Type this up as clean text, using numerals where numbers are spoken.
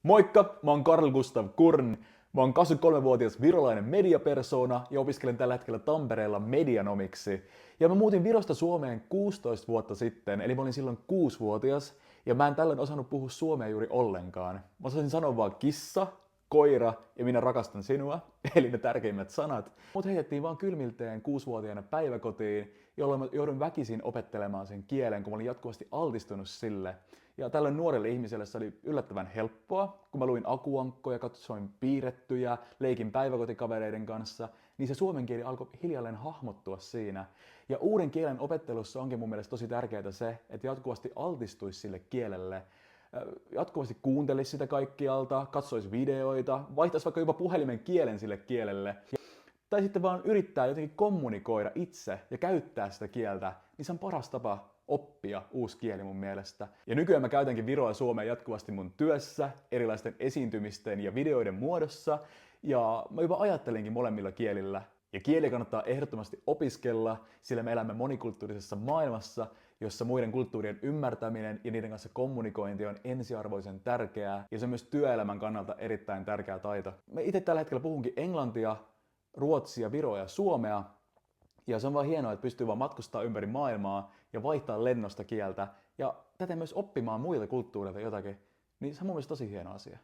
Moikka, mä oon Karl Gustav Kurn. Mä oon 23-vuotias virolainen mediapersona ja opiskelen tällä hetkellä Tampereella medianomiksi. Ja mä muutin Virosta Suomeen 16 vuotta sitten, eli mä olin silloin 6-vuotias. Ja mä en tällöin osannut puhua suomea juuri ollenkaan. Mä osasin sanoa vaan kissa, koira ja minä rakastan sinua, eli ne tärkeimmät sanat. Mut heitettiin vaan kylmilteen 6-vuotiaana päiväkotiin, jolloin mä joudun väkisin opettelemaan sen kielen, kun mä olin jatkuvasti altistunut sille. Ja tällöin nuorelle ihmiselle se oli yllättävän helppoa, kun mä luin akuankkoja, katsoin piirrettyjä, leikin päiväkotikavereiden kanssa, niin se suomen kieli alkoi hiljalleen hahmottua siinä. Ja uuden kielen opettelussa onkin mun mielestä tosi tärkeää se, että jatkuvasti altistuisi sille kielelle. Jatkuvasti kuuntelisi sitä kaikkialta, katsoisi videoita, vaihtaisi vaikka jopa puhelimen kielen sille kielelle. Tai sitten vaan yrittää jotenkin kommunikoida itse ja käyttää sitä kieltä, niin se on paras tapa oppia uusi kieli mun mielestä. Ja nykyään mä käytänkin viroa ja suomea jatkuvasti mun työssä, erilaisten esiintymisten ja videoiden muodossa, ja mä jopa ajattelenkin molemmilla kielillä. Ja kieliä kannattaa ehdottomasti opiskella, sillä me elämme monikulttuurisessa maailmassa, jossa muiden kulttuurien ymmärtäminen ja niiden kanssa kommunikointi on ensiarvoisen tärkeää, ja se on myös työelämän kannalta erittäin tärkeä taito. Mä itse tällä hetkellä puhunkin englantia, ruotsia, viroa ja suomea, ja se on vaan hienoa, että pystyy vaan matkustaa ympäri maailmaa ja vaihtaa lennosta kieltä, ja täten myös oppimaan muilta kulttuureilta jotakin, niin se on mun mielestä tosi hieno asia.